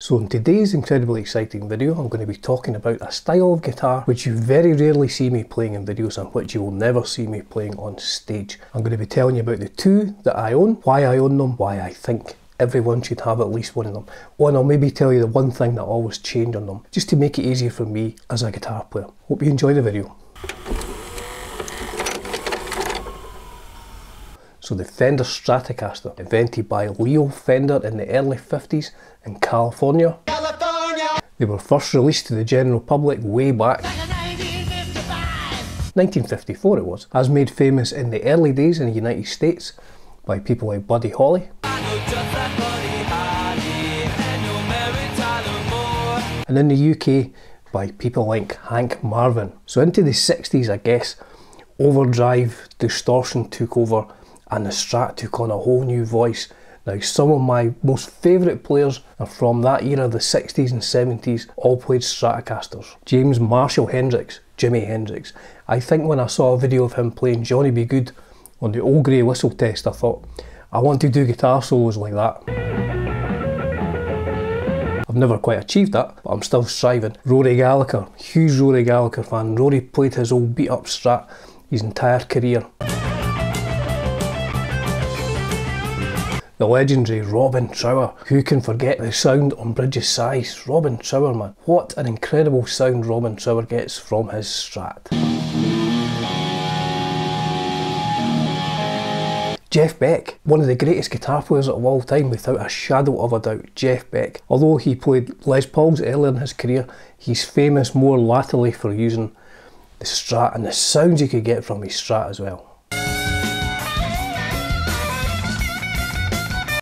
So in today's incredibly exciting video, I'm going to be talking about a style of guitar which you very rarely see me playing in videos and which you will never see me playing on stage. I'm going to be telling you about the two that I own, why I own them, why I think everyone should have at least one of them. Oh, and I'll maybe tell you the one thing that I always change on them, just to make it easier for me as a guitar player. Hope you enjoy the video. So the Fender Stratocaster, invented by Leo Fender in the early 50s in California. They were first released to the general public way back 1954 it was, as made famous in the early days in the United States by people like Buddy Holly. And in the UK by people like Hank Marvin. So into the 60s, I guess, overdrive, distortion took over and the Strat took on a whole new voice. Now some of my most favourite players are from that era, the 60s and 70s, all played Stratocasters. James Marshall Hendricks, Jimi Hendrix. I think when I saw a video of him playing Johnny B. Good on the Old Grey Whistle test, I thought, I want to do guitar solos like that. I've never quite achieved that, but I'm still striving. Rory Gallagher, huge Rory Gallagher fan. Rory played his old beat up Strat his entire career. The legendary Robin Trower. Who can forget the sound on Bridges Size? Robin Trower, man. What an incredible sound Robin Trower gets from his Strat. Jeff Beck, one of the greatest guitar players of all time without a shadow of a doubt. Jeff Beck. Although he played Les Pauls earlier in his career, he's famous more latterly for using the Strat and the sounds you could get from his Strat as well.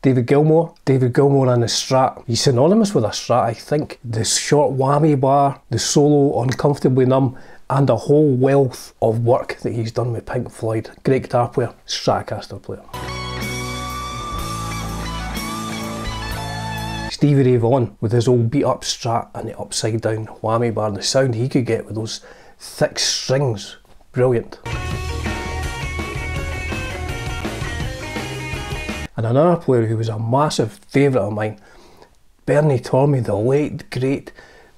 David Gilmour and the Strat. He's synonymous with a Strat, I think. The short whammy bar, the solo Uncomfortably Numb, and a whole wealth of work that he's done with Pink Floyd. Great guitar player, Stratocaster player. Stevie Ray Vaughan with his old beat up Strat and the upside down whammy bar. The sound he could get with those thick strings, brilliant. And another player who was a massive favourite of mine, Bernie Tormey, the late great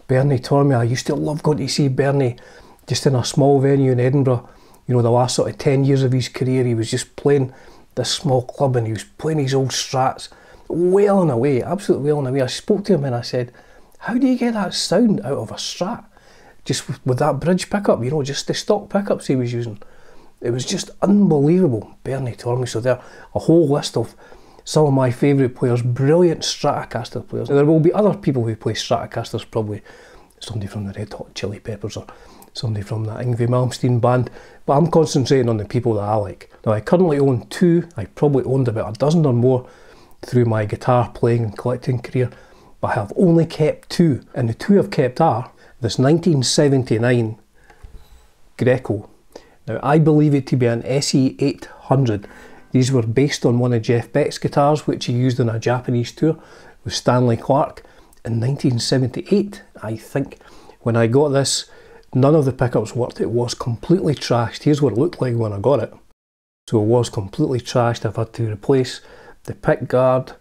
Bernie Tormey. I used to love going to see Bernie just in a small venue in Edinburgh. You know, the last sort of 10 years of his career, he was just playing this small club and he was playing his old Strats, wailing away, absolutely wailing away. I spoke to him and I said, how do you get that sound out of a Strat? Just with that bridge pickup, you know, just the stock pickups he was using. It was just unbelievable, Bernie Tormey. So there, a whole list of some of my favourite players, brilliant Stratocaster players. Now, there will be other people who play Stratocasters, probably somebody from the Red Hot Chili Peppers or somebody from that Yngwie Malmsteen band, but I'm concentrating on the people that I like. Now I currently own two. I probably owned about a dozen or more through my guitar playing and collecting career, but I have only kept two, and the two I've kept are this 1979 Greco. Now I believe it to be an SE800. These were based on one of Jeff Beck's guitars which he used on a Japanese tour with Stanley Clarke in 1978, I think. When I got this, none of the pickups worked. It was completely trashed. Here's what it looked like when I got it. So it was completely trashed. I've had to replace the pickguard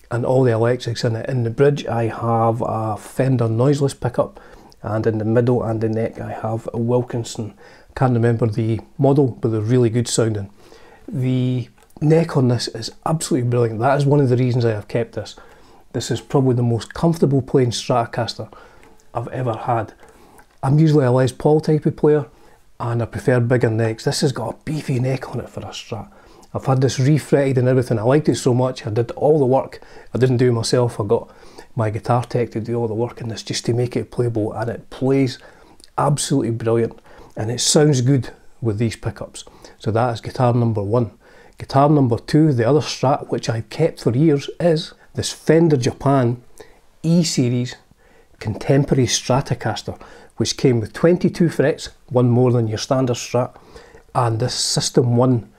and all the electrics in it. In the bridge I have a Fender Noiseless Pickup, and in the middle and the neck I have a Wilkinson. Can't remember the model, but they're really good sounding. The neck on this is absolutely brilliant. That is one of the reasons I have kept this. This is probably the most comfortable playing Stratocaster I've ever had. I'm usually a Les Paul type of player and I prefer bigger necks. This has got a beefy neck on it for a Strat. I've had this refretted and everything. I liked it so much. I did all the work. I didn't do it myself. I got my guitar tech to do all the work in this just to make it playable, and it plays absolutely brilliant and it sounds good with these pickups. So that is guitar number one. Guitar number two, the other Strat which I've kept for years, is this Fender Japan E-Series Contemporary Stratocaster, which came with 22 frets, one more than your standard Strat, and this System 1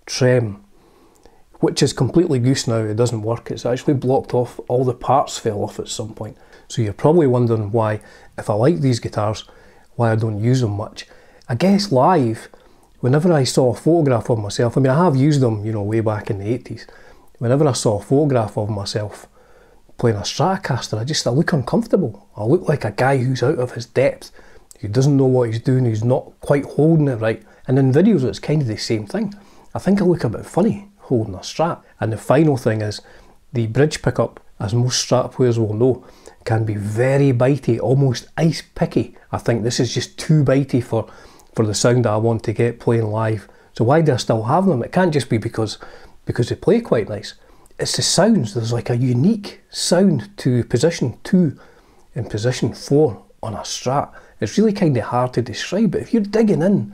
trem, which is completely goose now. It doesn't work. It's actually blocked off. All the parts fell off at some point. So you're probably wondering why, if I like these guitars, why I don't use them much. I guess live, whenever I saw a photograph of myself, I mean I have used them, you know, way back in the 80s. Whenever I saw a photograph of myself playing a Stratocaster, I look uncomfortable. I look like a guy who's out of his depth, who doesn't know what he's doing, who's not quite holding it right. And in videos it's kind of the same thing. I think I look a bit funny holding a Strat. And the final thing is, the bridge pickup, as most Strat players will know, can be very bitey, almost ice picky. I think this is just too bitey for the sound that I want to get playing live. So why do I still have them? It can't just be because they play quite nice. It's the sounds. There's like a unique sound to position 2 and position 4 on a Strat. It's really kind of hard to describe, but if you're digging in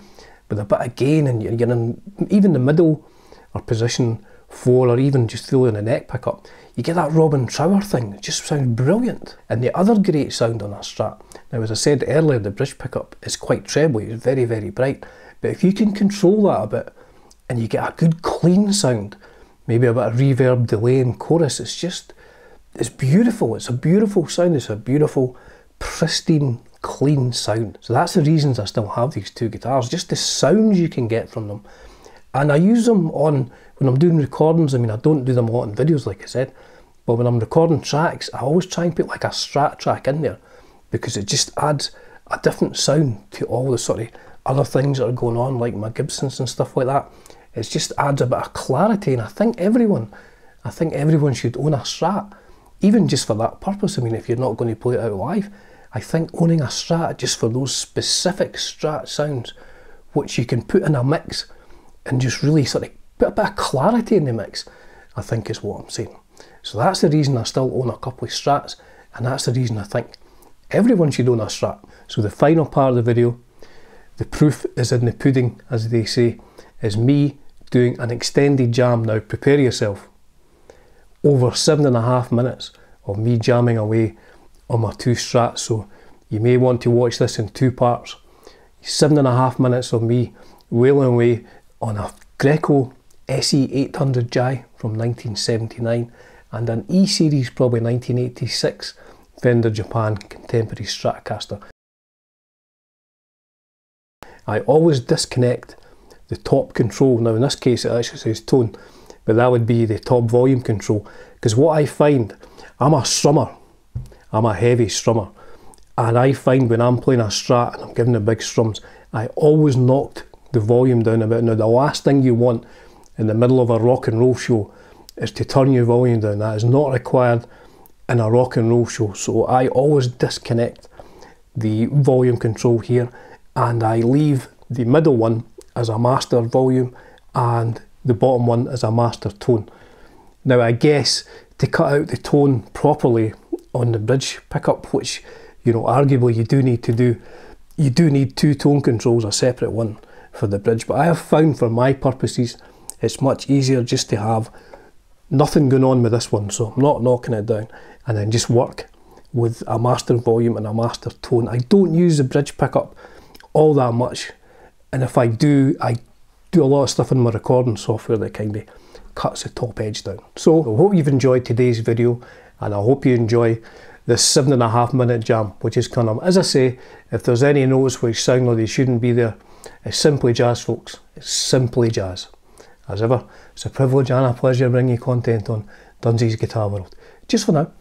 with a bit of gain and you're in even the middle or position 4 or even just throwing a neck pickup, you get that Robin Trower thing. It just sounds brilliant. And the other great sound on a Strat, now as I said earlier, the bridge pickup is quite trebly, it's very, very bright. But if you can control that a bit and you get a good clean sound, maybe a bit of reverb, delay and chorus, it's beautiful. It's a beautiful sound. It's a beautiful, pristine, clean sound. So that's the reasons I still have these 2 guitars, just the sounds you can get from them. And I use them when I'm doing recordings. I mean, I don't do them a lot in videos, like I said, but when I'm recording tracks, I always try and put like a Strat track in there, because it just adds a different sound to all the sort of other things that are going on, like my Gibsons and stuff like that. It just adds a bit of clarity, and I think everyone should own a Strat, even just for that purpose. I mean, if you're not going to play it out live, I think owning a Strat just for those specific Strat sounds, which you can put in a mix and just really sort of put a bit of clarity in the mix, I think is what I'm saying. So that's the reason I still own a couple of Strats, and that's the reason I think everyone should own a Strat. So the final part of the video, the proof is in the pudding, as they say, is me doing an extended jam. Now prepare yourself. Over 7.5 minutes of me jamming away on my 2 Strats, so you may want to watch this in 2 parts. 7.5 minutes of me wailing away on a Greco SE800J from 1979 and an E-Series, probably 1986, Fender Japan contemporary Stratocaster. I always disconnect the top control. Now in this case it actually says tone, but that would be the top volume control, because what I find, I'm a strummer, I'm a heavy strummer, and I find when I'm playing a Strat and I'm giving the big strums, I always knocked the volume down a bit. Now the last thing you want in the middle of a rock and roll show is to turn your volume down. That is not required in a rock and roll show, so I always disconnect the volume control here and I leave the middle one as a master volume and the bottom one as a master tone. Now I guess to cut out the tone properly on the bridge pickup, which, you know, arguably you do need to do, you do need 2 tone controls, a separate one for the bridge, but I have found for my purposes it's much easier just to have nothing going on with this one, so I'm not knocking it down, and then just work with a master volume and a master tone. I don't use the bridge pickup all that much, and if I do a lot of stuff in my recording software that kind of cuts the top edge down. So I hope you've enjoyed today's video, and I hope you enjoy this 7.5 minute jam, which is kind of, as I say, if there's any notes which sound like they shouldn't be there, it's simply jazz, folks. It's simply jazz. As ever, it's a privilege and a pleasure bringing you content on Dunsi's Guitar World. Just for now.